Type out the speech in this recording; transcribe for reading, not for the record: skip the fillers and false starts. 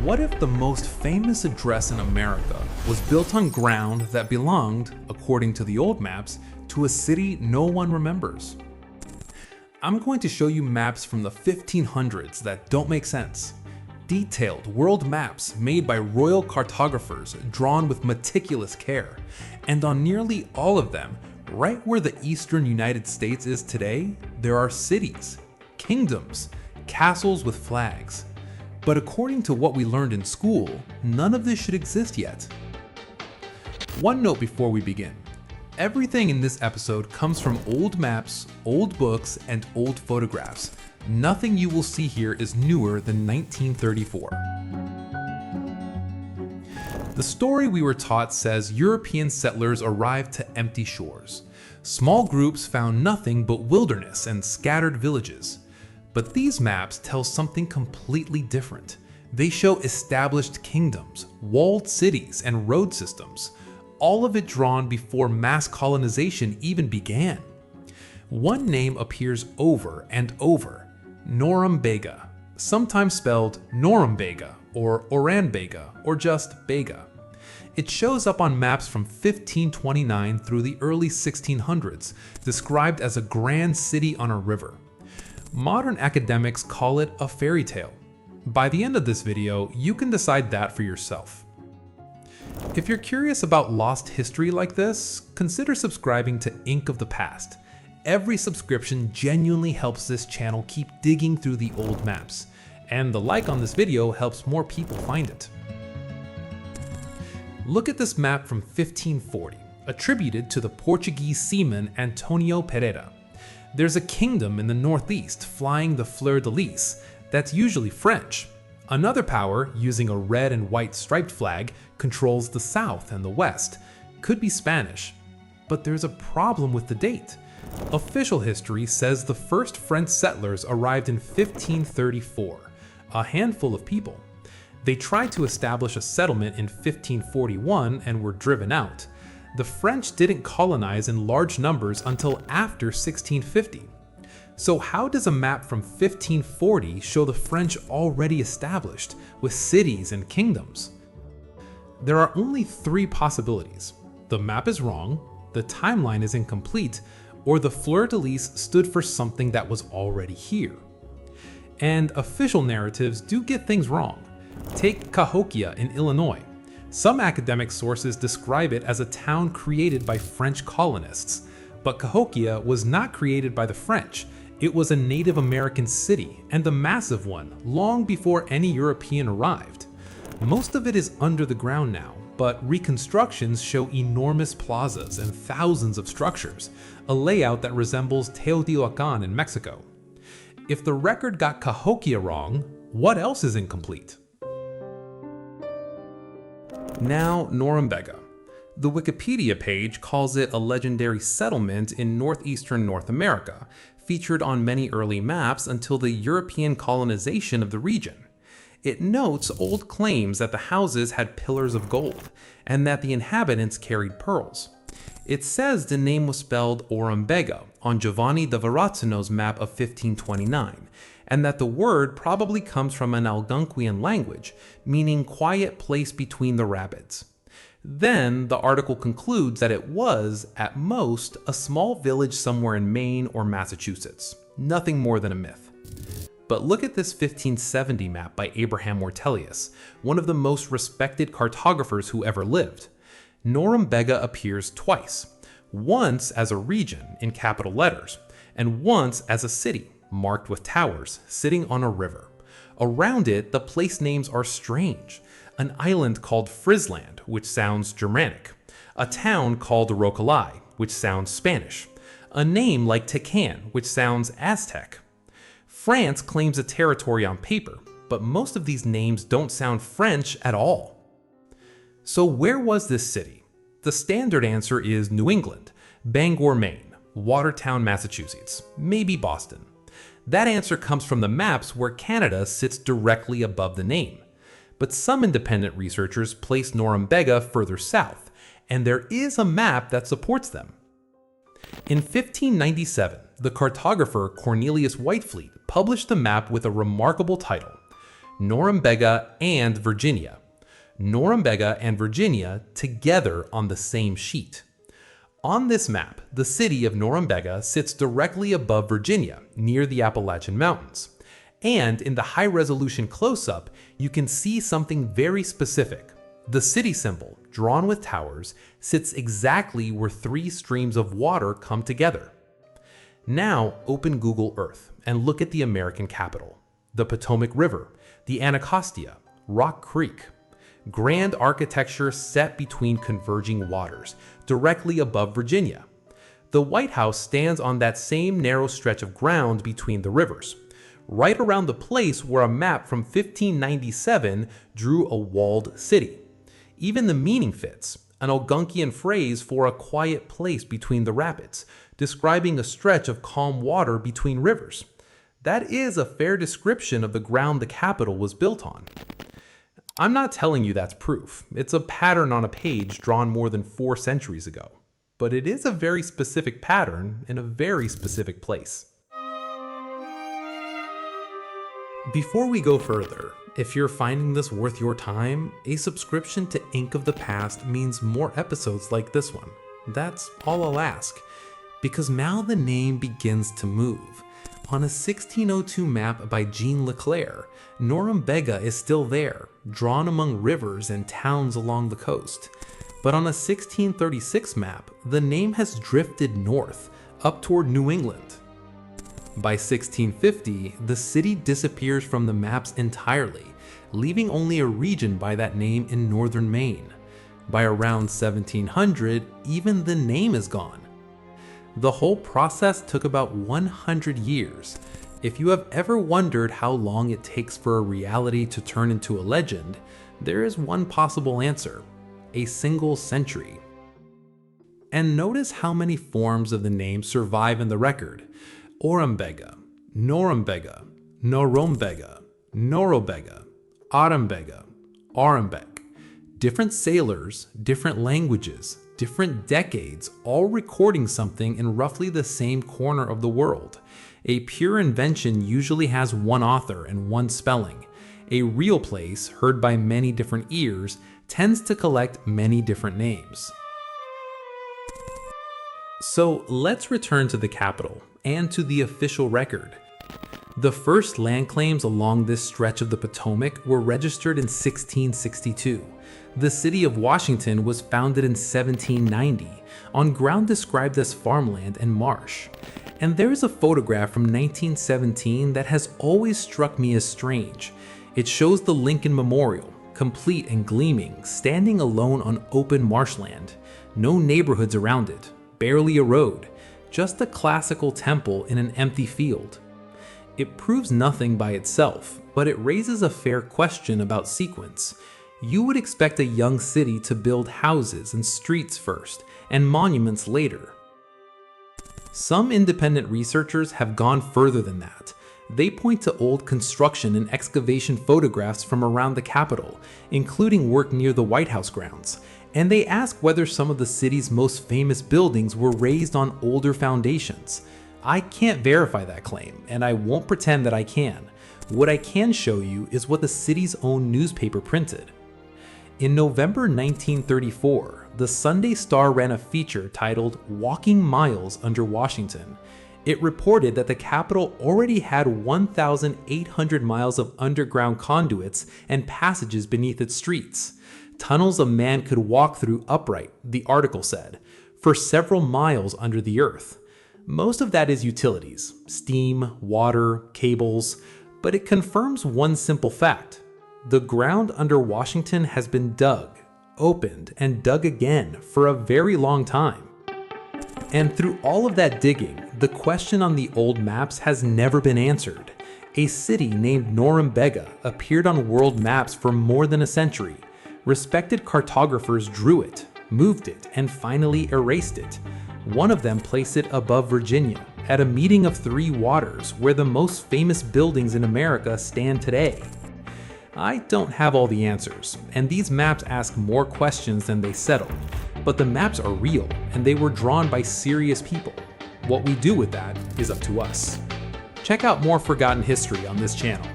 What if the most famous address in America was built on ground that belonged, according to the old maps, to a city no one remembers? I'm going to show you maps from the 1500s that don't make sense. Detailed world maps made by royal cartographers drawn with meticulous care. And on nearly all of them, right where the eastern United States is today, there are cities, kingdoms, castles with flags. But according to what we learned in school, none of this should exist yet. One note before we begin. Everything in this episode comes from old maps, old books, and old photographs. Nothing you will see here is newer than 1934. The story we were taught says European settlers arrived to empty shores. Small groups found nothing but wilderness and scattered villages. But these maps tell something completely different. They show established kingdoms, walled cities, and road systems, all of it drawn before mass colonization even began. One name appears over and over, Norumbega, sometimes spelled Norumbega or Oranbega or just Bega. It shows up on maps from 1529 through the early 1600s, described as a grand city on a river. Modern academics call it a fairy tale. By the end of this video, you can decide that for yourself. If you're curious about lost history like this, consider subscribing to Ink of the Past. Every subscription genuinely helps this channel keep digging through the old maps, and the like on this video helps more people find it. Look at this map from 1540, attributed to the Portuguese seaman Antonio Pereira. There's a kingdom in the northeast flying the fleur-de-lis that's usually French. Another power, using a red and white striped flag, controls the south and the west. Could be Spanish. But there's a problem with the date. Official history says the first French settlers arrived in 1534, a handful of people. They tried to establish a settlement in 1541 and were driven out. The French didn't colonize in large numbers until after 1650. So how does a map from 1540 show the French already established, with cities and kingdoms? There are only three possibilities. The map is wrong, the timeline is incomplete, or the fleur-de-lis stood for something that was already here. And official narratives do get things wrong. Take Cahokia in Illinois. Some academic sources describe it as a town created by French colonists, but Cahokia was not created by the French. It was a Native American city, and a massive one, long before any European arrived. Most of it is under the ground now, but reconstructions show enormous plazas and thousands of structures, a layout that resembles Teotihuacan in Mexico. If the record got Cahokia wrong, what else is incomplete? Now, Norumbega. The Wikipedia page calls it a legendary settlement in northeastern North America, featured on many early maps until the European colonization of the region. It notes old claims that the houses had pillars of gold, and that the inhabitants carried pearls. It says the name was spelled Orambega on Giovanni da Verrazzano's map of 1529, and that the word probably comes from an Algonquian language, meaning quiet place between the rapids. Then the article concludes that it was, at most, a small village somewhere in Maine or Massachusetts. Nothing more than a myth. But look at this 1570 map by Abraham Ortelius, one of the most respected cartographers who ever lived. Norumbega appears twice, once as a region in capital letters, and once as a city, marked with towers, sitting on a river. Around it, the place names are strange. An island called Frisland, which sounds Germanic. A town called Rocalai, which sounds Spanish. A name like Tecan, which sounds Aztec. France claims a territory on paper, but most of these names don't sound French at all. So where was this city? The standard answer is New England, Bangor, Maine, Watertown, Massachusetts, maybe Boston. That answer comes from the maps where Canada sits directly above the name. But some independent researchers place Norumbega further south, and there is a map that supports them. In 1597, the cartographer Cornelius Whitefleet published the map with a remarkable title, Norumbega and Virginia. Norumbega and Virginia together on the same sheet. On this map, the city of Norumbega sits directly above Virginia, near the Appalachian Mountains. And in the high-resolution close-up, you can see something very specific. The city symbol, drawn with towers, sits exactly where three streams of water come together. Now open Google Earth and look at the American capital. The Potomac River, the Anacostia, Rock Creek. Grand architecture set between converging waters, directly above Virginia. The White House stands on that same narrow stretch of ground between the rivers, right around the place where a map from 1597 drew a walled city. Even the meaning fits, an Algonquian phrase for a quiet place between the rapids, describing a stretch of calm water between rivers. That is a fair description of the ground the capital was built on. I'm not telling you that's proof. It's a pattern on a page drawn more than 4 centuries ago. But it is a very specific pattern in a very specific place. Before we go further, if you're finding this worth your time, a subscription to Ink of the Past means more episodes like this one. That's all I'll ask, because now the name begins to move. On a 1602 map by Jean Leclerc, Norumbega is still there, drawn among rivers and towns along the coast. But on a 1636 map, the name has drifted north, up toward New England. By 1650, the city disappears from the maps entirely, leaving only a region by that name in northern Maine. By around 1700, even the name is gone. The whole process took about 100 years. If you have ever wondered how long it takes for a reality to turn into a legend, there is one possible answer: a single century. And notice how many forms of the name survive in the record: Ormbega, Norumbega, Norumbega, Norbega, Armbega, Armbek. Different sailors, different languages, different decades, all recording something in roughly the same corner of the world. A pure invention usually has one author and one spelling. A real place, heard by many different ears, tends to collect many different names. So let's return to the capital and to the official record. The first land claims along this stretch of the Potomac were registered in 1662. The city of Washington was founded in 1790 on ground described as farmland and marsh. And there is a photograph from 1917 that has always struck me as strange. It shows the Lincoln Memorial, complete and gleaming, standing alone on open marshland. No neighborhoods around it, barely a road, just a classical temple in an empty field. It proves nothing by itself, but it raises a fair question about sequence. You would expect a young city to build houses and streets first, and monuments later. Some independent researchers have gone further than that. They point to old construction and excavation photographs from around the capital, including work near the White House grounds, and they ask whether some of the city's most famous buildings were raised on older foundations. I can't verify that claim, and I won't pretend that I can. What I can show you is what the city's own newspaper printed. In November 1934, the Sunday Star ran a feature titled "Walking Miles Under Washington." It reported that the capital already had 1,800 miles of underground conduits and passages beneath its streets. Tunnels a man could walk through upright, the article said, for several miles under the earth. Most of that is utilities, steam, water, cables, but it confirms one simple fact. The ground under Washington has been dug, opened, and dug again for a very long time. And through all of that digging, the question on the old maps has never been answered. A city named Norumbega appeared on world maps for more than a century. Respected cartographers drew it, moved it, and finally erased it. One of them placed it above Virginia, at a meeting of three waters where the most famous buildings in America stand today. I don't have all the answers, and these maps ask more questions than they settle, but the maps are real, and they were drawn by serious people. What we do with that is up to us. Check out more forgotten history on this channel.